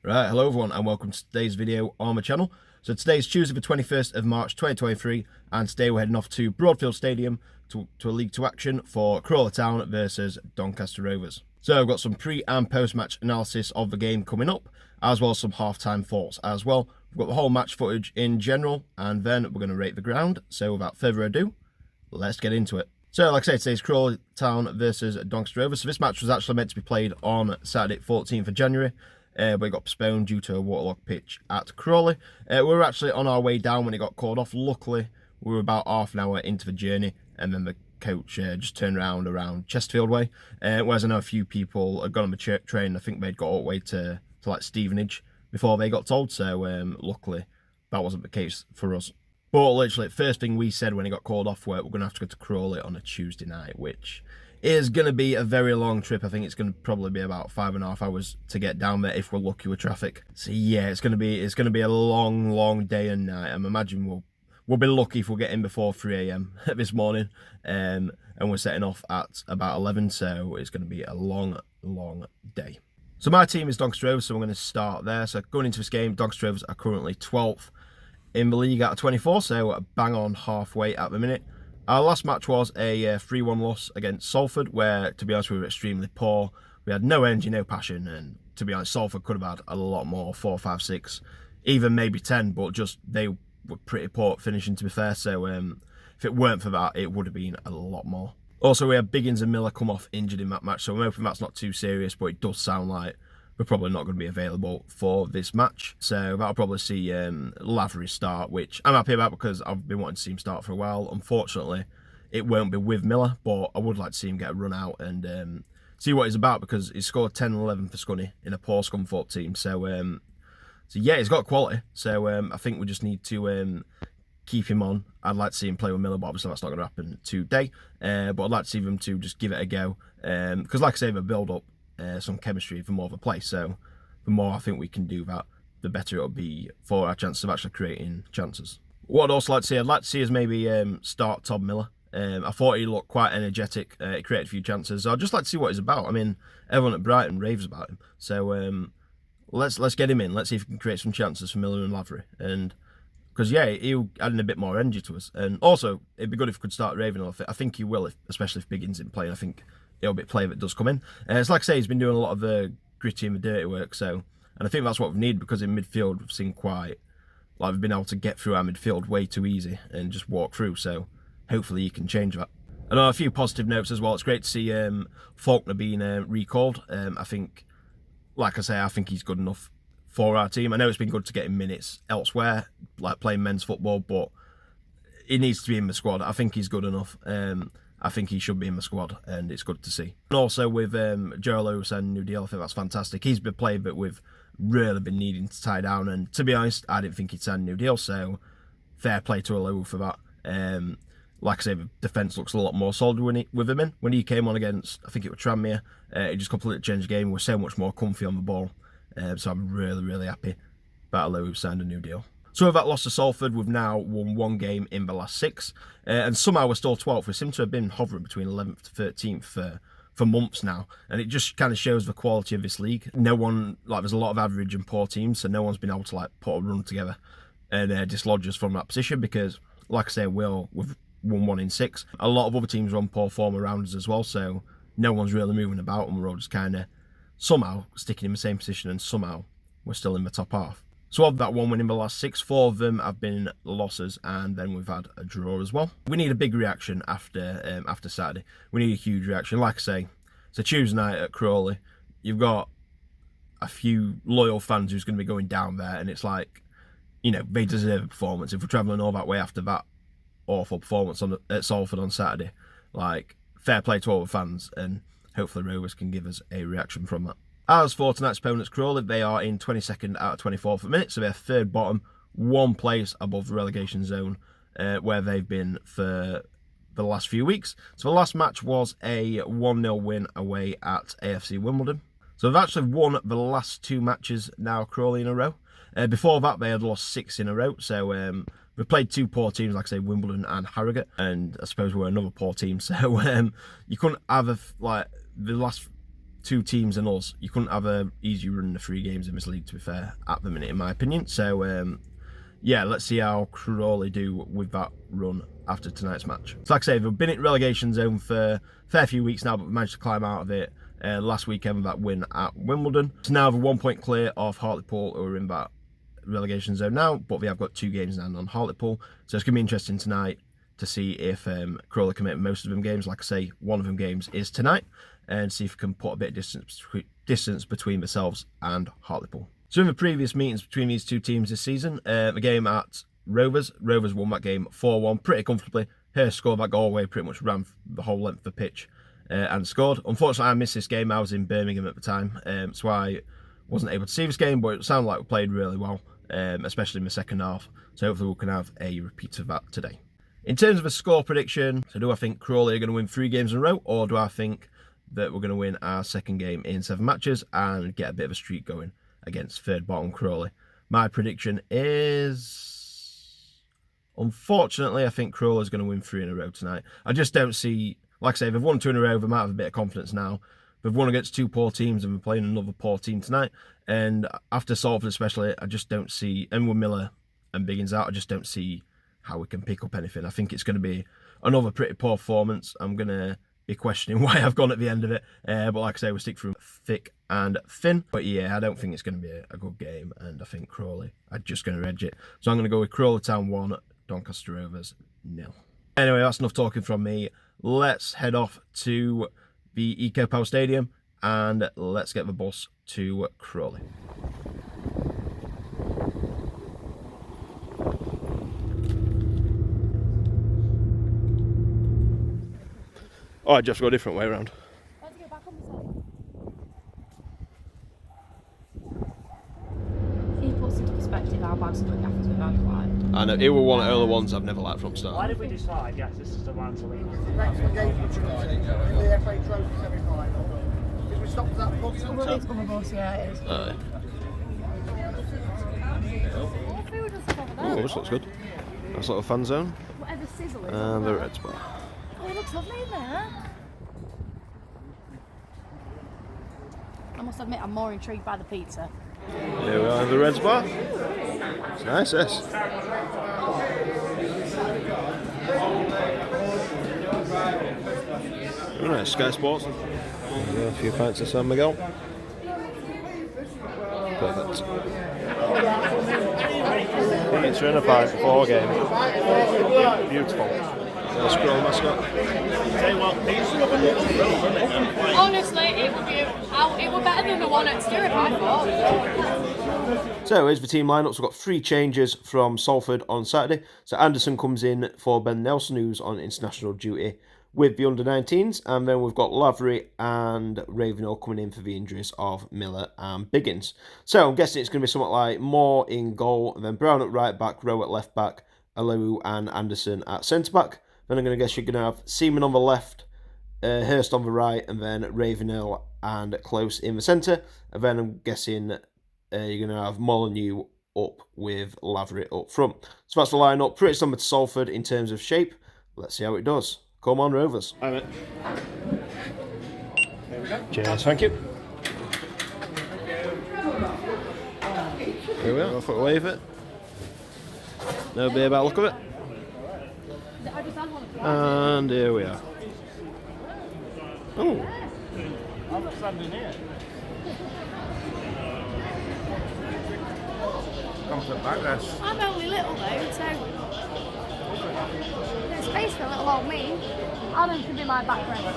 Right, hello everyone and welcome to today's video on my channel. So today's Tuesday the 21st of March 2023 and today we're heading off to Broadfield Stadium to a League 2 action for Crawley Town versus Doncaster Rovers. So I've got some pre and post match analysis of the game coming up, as well as some half-time thoughts as well. We've got the whole match footage in general and then we're going to rate the ground. So without further ado, let's get into it. So like I said, today's Crawley Town versus Doncaster Rovers. So this match was actually meant to be played on Saturday 14th of January. But it got postponed due to a waterlogged pitch at Crawley. We were actually on our way down when it got called off. Luckily, we were about half an hour into the journey, and then the coach just turned around Chesterfield way. Whereas I know a few people had gone on the train. I think they'd got all the way to like Stevenage before they got told. So luckily, that wasn't the case for us. But literally, first thing we said when it got called off, we're going to have to go to Crawley on a Tuesday night, which is going to be a very long trip. I think it's going to probably be about 5.5 hours to get down there if we're lucky with traffic. So yeah, it's going to be a long day and night. I imagine we'll be lucky if we'll get in before 3 AM this morning, and we're setting off at about 11. So it's going to be a long day. So my team is Doncaster Rovers, so I'm going to start there. So going into this game, Doncaster Rovers are currently 12th in the league out of 24, so bang on halfway at the minute. Our last match was a 3-1 loss against Salford, where, to be honest, we were extremely poor. We had no energy, no passion, and to be honest, Salford could have had a lot more, 4, 5, 6, even maybe 10, but just they were pretty poor at finishing, to be fair, so if it weren't for that, it would have been a lot more. Also, we had Biggins and Miller come off injured in that match, so I'm hoping that's not too serious, but it does sound like we're probably not going to be available for this match. So that'll probably see Lavery start, which I'm happy about because I've been wanting to see him start for a while. Unfortunately, it won't be with Miller, but I would like to see him get a run out and see what he's about, because he scored 10 and 11 for Scunny in a poor Scunthorpe team. So yeah, he's got quality. So I think we just need to keep him on. I'd like to see him play with Miller, but obviously that's not going to happen today. But I'd like to see them to just give it a go, because like I say, they build up some chemistry for more of a play. So the more I think we can do that, the better it'll be for our chances of actually creating chances. What I'd also like to see, I'd like to see is maybe start Todd Miller. I thought he looked quite energetic. He created a few chances. So I'd just like to see what he's about. I mean, everyone at Brighton raves about him. So let's get him in. Let's see if we can create some chances for Miller and Lavery. And because yeah, he'll add in a bit more energy to us. And also, it'd be good if we could start Ravenhill. I think he will, especially if Biggins isn't playing. I think it'll be a player that does come in. It's like I say, he's been doing a lot of the gritty and the dirty work. So, and I think that's what we need, because in midfield we've seen quite, like we've been able to get through our midfield way too easy and just walk through. So hopefully you can change that. And on a few positive notes as well, it's great to see Faulkner being recalled. I think, like I say, I think he's good enough for our team. I know it's been good to get him minutes elsewhere, like playing men's football, but he needs to be in the squad. I think he's good enough. I think he should be in the squad, and it's good to see. And also with Joe Lewis and New Deal, I think that's fantastic. He's been a player that we've really been needing to tie down, and to be honest, I didn't think he'd sign New Deal, so fair play to Alou for that. Like I say, the defence looks a lot more solid with him in. When he came on against, I think it was Tranmere, it just completely changed the game. We're so much more comfy on the ball, so I'm really happy that Alou signed a new deal. So with that loss to Salford, we've now won 1 game in the last 6, and somehow we're still 12th. We seem to have been hovering between 11th to 13th for months now, and it just kind of shows the quality of this league. No one, like, there's a lot of average and poor teams, so no one's been able to like put a run together and dislodge us from that position, because like I say, we've won 1 in 6. A lot of other teams are on poor form around us as well, so no one's really moving about, and we're all just kind of somehow sticking in the same position, and somehow we're still in the top half. So of that 1 win in the last 6, 4 of them have been losses, and then we've had a draw as well. We need a big reaction after Saturday. We need a huge reaction. Like I say, it's a Tuesday night at Crawley. You've got a few loyal fans who's going to be going down there, and it's like, you know, they deserve a performance. If we're travelling all that way after that awful performance at Salford on Saturday, like, fair play to all the fans, and hopefully Rovers can give us a reaction from that. As for tonight's opponents, Crawley, they are in 22nd out of 24th at minute, so they're 3rd bottom, 1 place above the relegation zone, where they've been for the last few weeks. So the last match was a 1-0 win away at AFC Wimbledon. So they've actually won the last 2 matches now, Crawley, in a row. Before that, they had lost 6 in a row, so we've played 2 poor teams, like I say, Wimbledon and Harrogate, and I suppose we're another poor team, so you couldn't have, the last two teams and us, you couldn't have a easy run of 3 games in this league, to be fair, at the minute, in my opinion. So yeah, let's see how Crawley do with that run after tonight's match. So like I say, they've been in relegation zone for a fair few weeks now, but we managed to climb out of it last weekend with that win at Wimbledon. So now they're 1 point clear of Hartlepool, who are in that relegation zone now, but they have got 2 games now on Hartlepool. So it's going to be interesting tonight to see if Crawley can make most of them games. Like I say, one of them games is tonight, and see if we can put a bit of distance between themselves and Hartlepool. So in the previous meetings between these two teams this season, a game at Rovers won that game 4-1 pretty comfortably. Hurst scored that goal away, pretty much ran the whole length of the pitch and scored. Unfortunately, I missed this game. I was in Birmingham at the time, so I wasn't able to see this game, but it sounded like we played really well, especially in the second half. So hopefully we can have a repeat of that today. In terms of a score prediction, so do I think Crawley are going to win 3 games in a row, or do I think that we're going to win our second game in 7 matches and get a bit of a streak going against third bottom Crawley? My prediction is, unfortunately, I think Crawley's going to win 3 in a row tonight. I just don't see, like I say, they've won 2 in a row, they might have a bit of confidence now. They've won against 2 poor teams and we're playing another poor team tonight. And after Salford especially, I just don't see, and with Miller and Biggins out, I just don't see how we can pick up anything. I think it's going to be another pretty poor performance. I'm going to be questioning why I've gone at the end of it. But like I say, we'll stick through thick and thin. But yeah, I don't think it's going to be a good game. And I think Crawley are just going to edge it. So I'm going to go with Crawley Town 1, Doncaster Rovers 0. Anyway, that's enough talking from me. Let's head off to the Eco Power Stadium and let's get the bus to Crawley. Oh, I just go a different way around. Let's go back on the side. He puts into perspective how bad some of the gaffers we've had like. I know, it was one of the early ones I've never liked from start. Why did we decide, yes, this is the one to leave? Next engagement tonight, the FA Trophy semi-final. Did we stop at that bus? It's on the bus, yeah, it is. Oh, this looks good. Nice little fan zone. Whatever sizzle is. And the red spot. Oh, it looks lovely in there. I must admit, I'm more intrigued by the pizza. Here we are in the red spot. It's nice, this. Very nice, Sky Sports. A few pints of San Miguel. Perfect. Pizza and a pint before game. Beautiful. That's Crawley mascot. Honestly, it would better than the one at Stirrup, I thought. So here's the team lineup. So we've got 3 changes from Salford on Saturday. So Anderson comes in for Ben Nelson, who's on international duty with the under-19s. And then we've got Lavery and Ravenhill coming in for the injuries of Miller and Biggins. So I'm guessing it's going to be somewhat like Moore in goal, and then Brown at right back, Rowe at left back, Alou and Anderson at centre back. Then I'm going to guess you're going to have Seaman on the left, Hurst on the right, and then Ravenhill and Close in the centre. And then I'm guessing you're going to have Molyneux up with Lavery up front. So that's the lineup. Pretty similar to Salford in terms of shape. Let's see how it does. Come on, Rovers. Hi, mate. There we go. Cheers, thank you. Here we are. Go for a wave it. No beer by the look of it. And here we are. Oh. I'm standing here. Comfort backrest. I'm only little though, so there's space for little old me. Adam can be my backrest.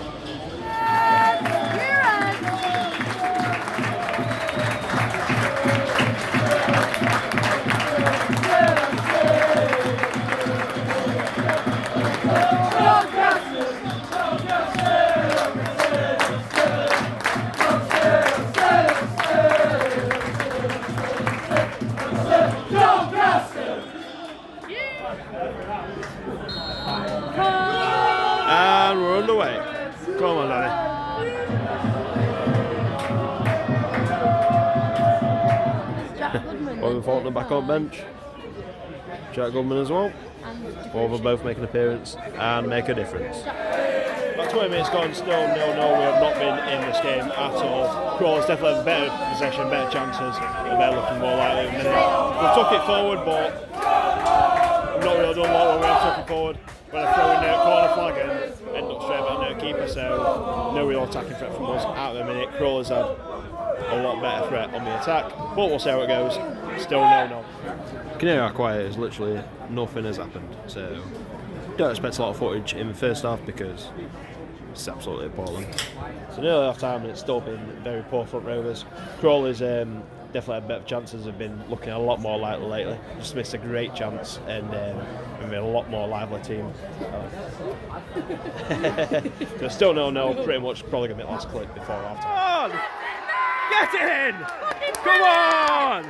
And we're underway. Come on, Danny. Robin Faulkner back on bench. Jack Goodman as well. Both will both make an appearance and make a difference. About 20 minutes gone, still 0-0. We have not been in this game at all. Crawley's definitely have better possession, better chances, and they're looking more likely at the minute. We've took it forward, but we've not really done a lot when we have took it forward. When I throw in the corner flag and end up straight back near the keeper, so no real attacking threat from us at the minute. Crawley's had a lot better threat on the attack, but we'll see how it goes. Still 0-0. You can hear how quiet it is, literally nothing has happened, so don't expect a lot of footage in the first half because it's absolutely appalling. So nearly half time and it's still been very poor front Rovers. Crawley's definitely had better chances, have been looking a lot more likely lately. Just missed a great chance and we've been a lot more lively team. So still 0-0, pretty much probably going to be last clip before half time. Get in! Come on!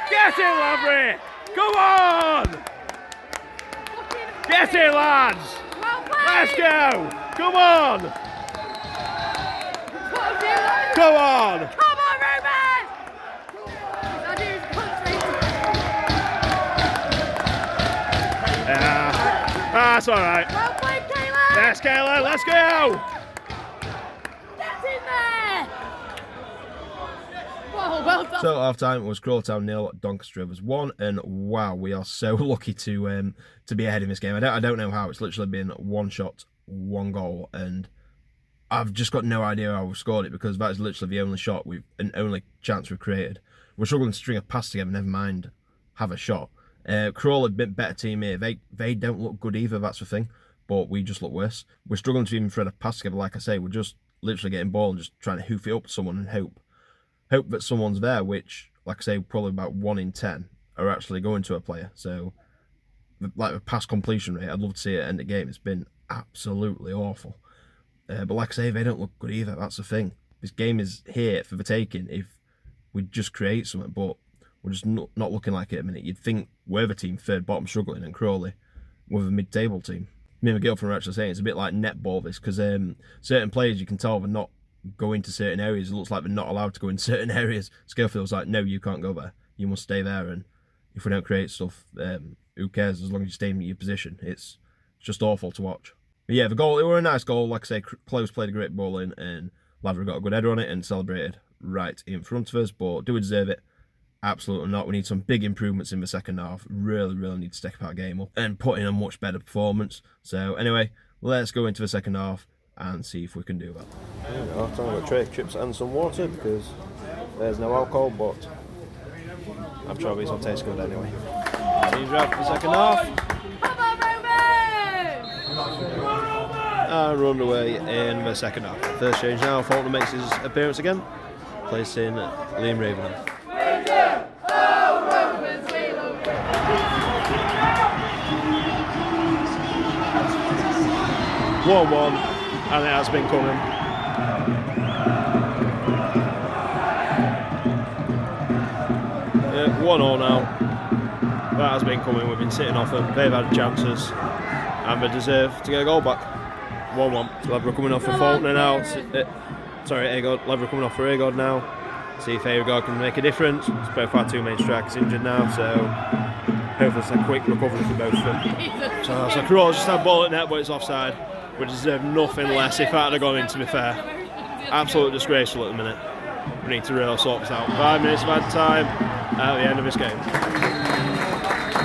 Get in, Laverick! Come on! Get in, lads! Let's go! Come on! Come on! Come on, Ruben! That's alright. Well played, Caleb! Yes, Caleb, let's go! Get in there! Whoa, well done. So at half time it was Crawley Town 0, Doncaster Rovers 1, and wow, we are so lucky to be ahead in this game. I don't know how. It's literally been one shot, one goal, and I've just got no idea how we've scored it because that is literally the only shot and only chance we've created. We're struggling to string a pass together, never mind have a shot. Crawley a bit better team here. They don't look good either, that's the thing, but we just look worse. We're struggling to even thread a pass together, like I say. We're just literally getting ball and just trying to hoof it up to someone and hope that someone's there, which, like I say, probably about 1 in 10 are actually going to a player. So, like the pass completion rate, I'd love to see it end the game. It's been absolutely awful. But like I say, they don't look good either. That's the thing. This game is here for the taking if we just create something, but we're just not looking like it at the minute. You'd think we're the team third bottom struggling and Crawley with a mid-table team. Me and my girlfriend were actually saying it's a bit like netball this, because certain players you can tell they're not go into certain areas. It looks like they're not allowed to go in certain areas. Scalefield's like, no, you can't go there. You must stay there, and if we don't create stuff, who cares as long as you stay in your position. It's just awful to watch. But yeah, the goal, it was a nice goal. Like I say, Close played a great ball in, and Lavery got a good header on it and celebrated right in front of us. But do we deserve it? Absolutely not. We need some big improvements in the second half. Really need to step our game up and put in a much better performance. So anyway, let's go into the second half and see if we can do that. There we go. I've got tray chips and some water because there's no alcohol, but I'm sure these will taste good anyway. Teams are out for the second half. Come on, Ruben! And we're underway in the second half. First change now, Faulkner makes his appearance again, placing Liam Ravenham. 1-1, and it has been coming. 1-1 now. That has been coming. We've been sitting off them. They've had chances, and they deserve to get a goal back. 1-1. So Lavery coming off for Faulkner now. Sorry, Agod. Lavery coming off for Agod now. See if Agod can make a difference. It's both our two main strikers injured now, so hopefully it's a quick recovery for both of them. So Crawley just had the ball at net, but it's offside. We deserve nothing less if that had gone in, to be fair. Absolutely disgraceful at the minute. We need to really sort this out. 5 minutes of added time at the end of this game.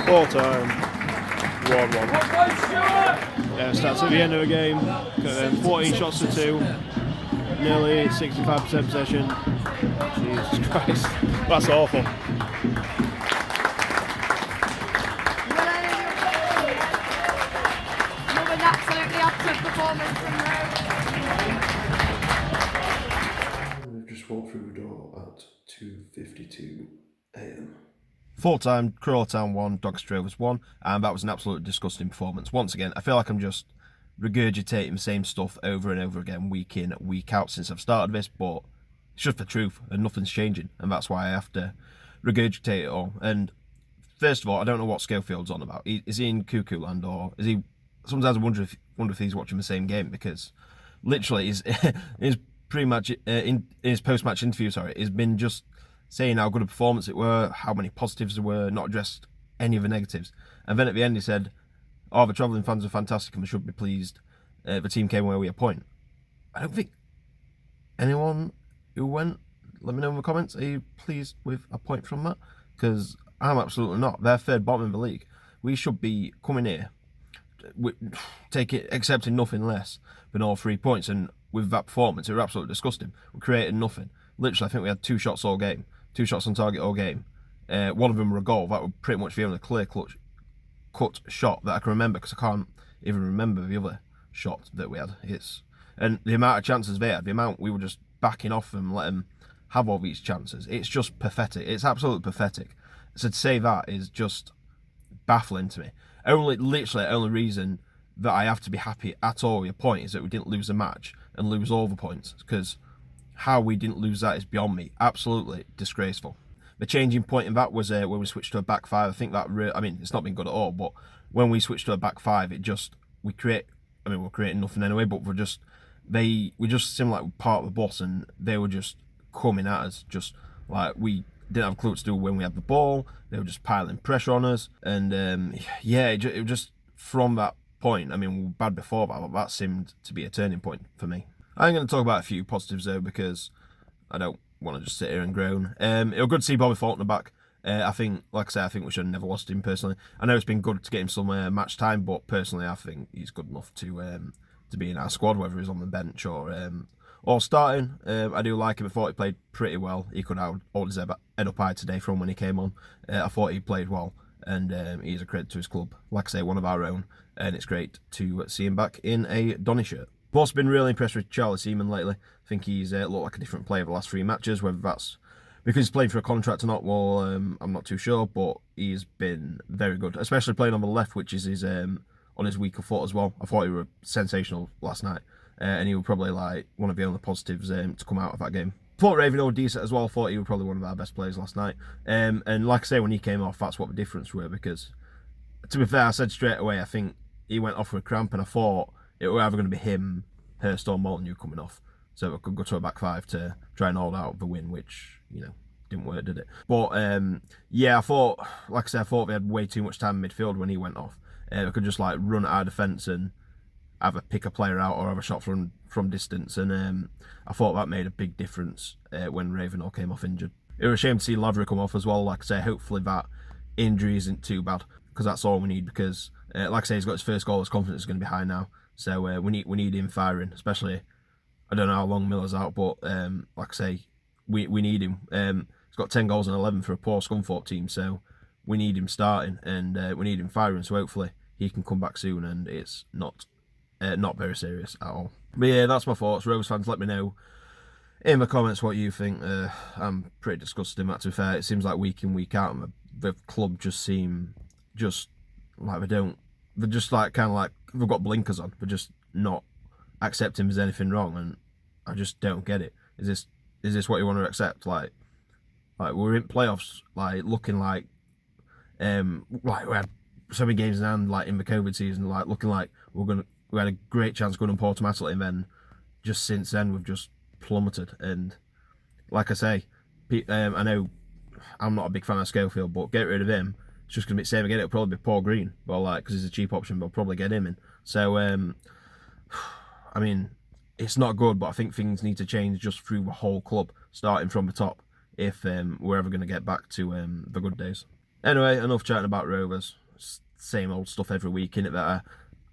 Full time. 1-1. Yeah, starts at the end of the game. 14 shots to 2. Nearly 65% possession. Jesus Christ. That's awful. We've just walked through the door at 2:52 AM. Full-time, Crawley Town 1, Doncaster Rovers 1, and that was an absolutely disgusting performance. Once again, I feel like I'm just regurgitating the same stuff over and over again, week in, week out since I've started this, but it's just the truth, and nothing's changing, and that's why I have to regurgitate it all. And first of all, I don't know what Scalefield's on about. Is he in cuckoo land, or is he... Sometimes I wonder if he's watching the same game, because literally he's pretty much in his post-match interview, he's been just saying how good a performance it were, how many positives there were, not addressed any of the negatives. And then at the end he said, oh, the travelling fans are fantastic and we should be pleased the team came away with a point. I don't think anyone who went, let me know in the comments, are you pleased with a point from that? Because I'm absolutely not. They're third bottom in the league. We should be coming here, accepting nothing less than all 3 points. And with that performance, it was absolutely disgusting. We created nothing. Literally, I think we had 2 shots all game, 2 shots on target all game. One of them were a goal. That would pretty much be the only clear-cut shot that I can remember, because I can't even remember the other shot that we had. And the amount of chances they had, the amount we were just backing off them, let them have all these chances. It's just pathetic. It's absolutely pathetic. So to say that is just baffling to me. Literally, the only reason that I have to be happy at all with a point is that we didn't lose the match and lose all the points, because how we didn't lose that is beyond me. Absolutely disgraceful. The changing point in that was when we switched to a back five. I think that it's not been good at all, but when we switched to a back five, we're creating nothing anyway, but we just seemed like we're part of the bus, and they were just coming at us, just like we didn't have a clue what to do when we had the ball. They were just piling pressure on us, and it was just from that point. I mean, we were bad before that, but that seemed to be a turning point for me. I'm going to talk about a few positives though, because I don't want to just sit here and groan. It was good to see Bobby Faulkner back. I think, like I said, I think we should have never lost him personally. I know it's been good to get him some match time, but personally, I think he's good enough to be in our squad, whether he's on the bench or starting. I do like him. I thought he played pretty well. He could hold his head up high today from when he came on. I thought he played well, and he's a credit to his club. Like I say, one of our own, and it's great to see him back in a Donny shirt. I've also been really impressed with Charlie Seaman lately. I think he's looked like a different player the last 3 matches. Whether that's because he's played for a contract or not, well, I'm not too sure, but he's been very good, especially playing on the left, which is his on his weaker foot as well. I thought he was sensational last night, and he was probably like one of the only positives to come out of that game. I thought Raven was decent as well. I thought he was probably one of our best players last night, and like I say, when he came off, that's what the difference were, because to be fair, I said straight away, I think he went off with a cramp, and I thought it was either going to be him, Hurst or Molyneux coming off, so I could go to a back five to try and hold out the win, which, didn't work, did it? But I thought, like I said, I thought they had way too much time in midfield when he went off. We could just like run at our defence and either pick a player out or have a shot from distance, and I thought that made a big difference when Ravenall came off injured. It was a shame to see Lavery come off as well. Like I say, hopefully that injury isn't too bad, because that's all we need, because like I say, he's got his first goal, his confidence is going to be high now, so we need him firing, especially, I don't know how long Miller's out, but like I say, we need him. He's got 10 goals and 11 for a poor Scunthorpe team, so we need him starting, and we need him firing, so hopefully he can come back soon and it's not very serious at all. But yeah, that's my thoughts. Rovers fans, let me know in the comments what you think. I'm pretty disgusted in that, to be fair. It seems like week in, week out, the club just seem like they're just like kind of like they've got blinkers on. They're just not accepting there's anything wrong, and I just don't get it. Is this what you want to accept? Like we're in playoffs, like looking like we had so many games in hand, like in the COVID season, like looking like we had a great chance going up automatically, and then just since then we've just plummeted. And like I say, I know I'm not a big fan of Schofield, but get rid of him, it's just going to be the same again. It'll probably be Paul Green, well, like, because he's a cheap option, but I'll probably get him in. So I mean, it's not good, but I think things need to change just through the whole club, starting from the top, if we're ever going to get back to the good days. Anyway, enough chatting about Rovers. Same old stuff every week, innit, that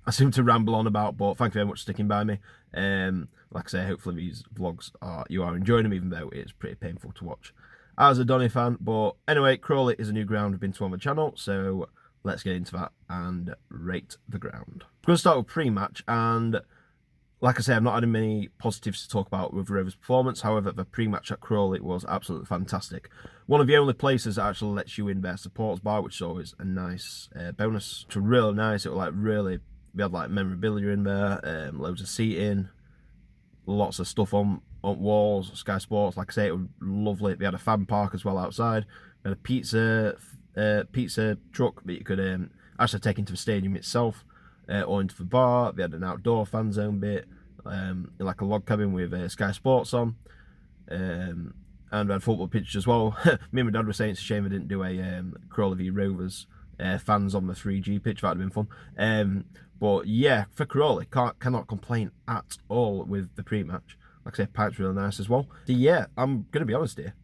I seem to ramble on about, but thank you very much for sticking by me. Like I say, hopefully these vlogs you are enjoying them, even though it's pretty painful to watch as a Donny fan. But anyway, Crawley is a new ground we've been to on the channel, so let's get into that and rate the ground. I'm going to start with pre-match, and like I say, I've not had many positives to talk about with Rovers' performance. However, the pre-match at Crawley was absolutely fantastic. One of the only places that actually lets you in their supporters bar, which is always a nice bonus. It was really nice. It was like really, we had like memorabilia in there, loads of seating, lots of stuff on walls, Sky Sports. Like I say, it was lovely. We had a fan park as well outside. We had a pizza truck that you could actually take into the stadium itself. Or into the bar. They had an outdoor fan zone bit, like a log cabin with Sky Sports on, and we had football pitches as well. Me and my dad were saying it's a shame I didn't do a Crawley v Rovers fans on the 3G pitch. That'd have been fun. But yeah, for Crawley, cannot complain at all with the pre-match. Like I say, pipes really nice as well. So yeah, I'm going to be honest here.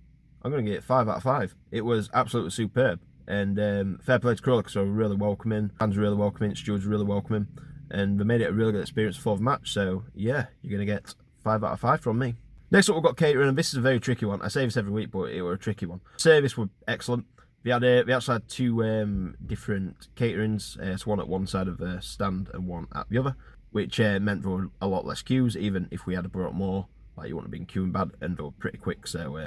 I'm going to give it 5 out of 5. It was absolutely superb. And fair play to Crawley, because they were really welcoming. Fans were really welcoming. Stewards were really welcoming. And they made it a really good experience before the match. So yeah, you're going to get 5 out of 5 from me. Next up, we've got catering, and this is a very tricky one. I say this every week, but it was a tricky one. Service were excellent. We actually had 2 different caterings, so one at one side of the stand and one at the other, which meant there were a lot less queues. Even if we had brought more, like, you wouldn't have been queuing bad, and they were pretty quick. So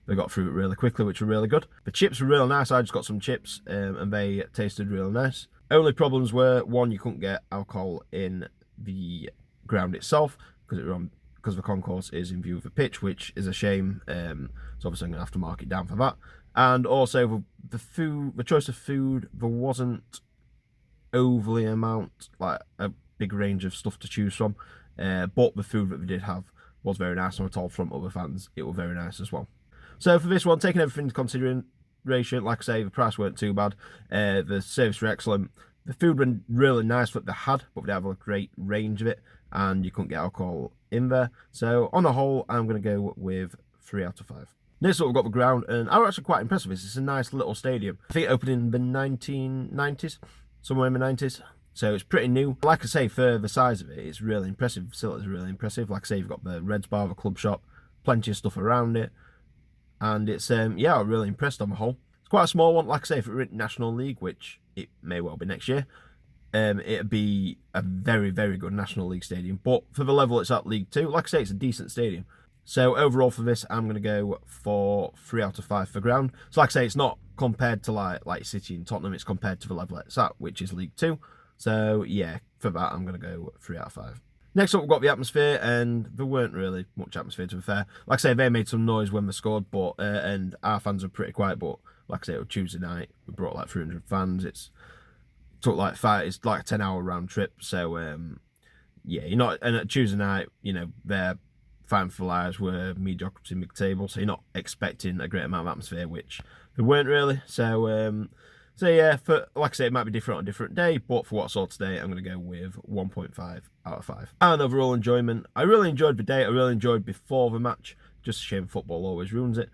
they got through it really quickly, which were really good. The chips were really nice. I just got some chips, and they tasted really nice. Only problems were, one, you couldn't get alcohol in the ground itself because the concourse is in view of the pitch, which is a shame. So obviously I'm going to have to mark it down for that. And also the choice of food, there wasn't overly like a big range of stuff to choose from. But the food that we did have was very nice, and I told from other fans it was very nice as well. So for this one, taking everything into consideration, like I say, the price weren't too bad. The service were excellent. The food were really nice what they had, but they have a great range of it, and you couldn't get alcohol in there. So on the whole, I'm going to go with 3 out of 5. Next up, we've got the ground, and I was actually quite impressed with this. It's a nice little stadium. I think it opened in the 1990s, somewhere in the 90s. So it's pretty new. Like I say, for the size of it, it's really impressive. The facility's really impressive. Like I say, you've got the Reds Bar, the club shop, plenty of stuff around it. And it's, yeah, I'm really impressed on the whole. It's quite a small one. Like I say, if it were in National League, which it may well be next year, it'd be a very, very good National League stadium. But for the level it's at League 2, like I say, it's a decent stadium. So overall for this, I'm going to go for 3 out of 5 for ground. So like I say, it's not compared to like City and Tottenham, it's compared to the level it's at, which is League 2. So yeah, for that, I'm going to go 3 out of 5. Next up, we've got the atmosphere, and there weren't really much atmosphere, to be fair. Like I say, they made some noise when they scored, but and our fans were pretty quiet, but like I say, it was Tuesday night. We brought like 300 fans. It's like a 10-hour round trip. So yeah, you're not, and at Tuesday night, you know, their fan for lives were mediocrity mid-table, so you're not expecting a great amount of atmosphere, which there weren't really. So so yeah, for like I say, it might be different on a different day, but for what I saw today, I'm going to go with 1.5 out of 5. And overall enjoyment, I really enjoyed the day. I really enjoyed before the match. Just a shame football always ruins it.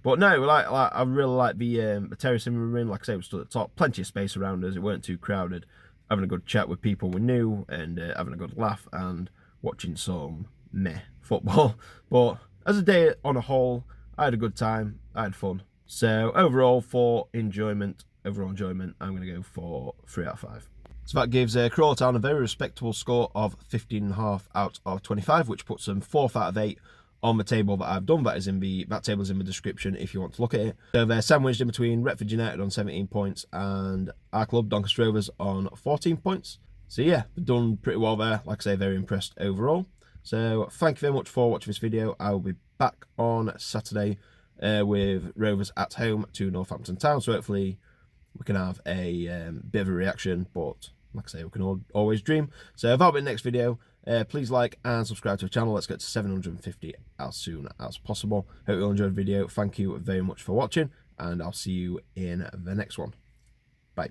But no, like I really like the terracing we were in. Like I say, we stood at the top, plenty of space around us. It weren't too crowded. Having a good chat with people we knew, and having a good laugh, and watching some meh football. But as a day on a whole, I had a good time. I had fun. So overall enjoyment, I'm going to go for 3 out of 5. So that gives Crawley Town a very respectable score of 15.5 out of 25, which puts them 4th out of 8 on the table that I've done. That table's in the description if you want to look at it. So they're sandwiched in between Retford United on 17 points and our club, Doncaster Rovers, on 14 points. So yeah, they've done pretty well there. Like I say, very impressed overall. So thank you very much for watching this video. I will be back on Saturday with Rovers at home to Northampton Town. So hopefully we can have a bit of a reaction, but like I say, we can always dream. So that'll be the next video. Please like and subscribe to the channel. Let's get to 750 as soon as possible. Hope you all enjoyed the video. Thank you very much for watching, and I'll see you in the next one. Bye.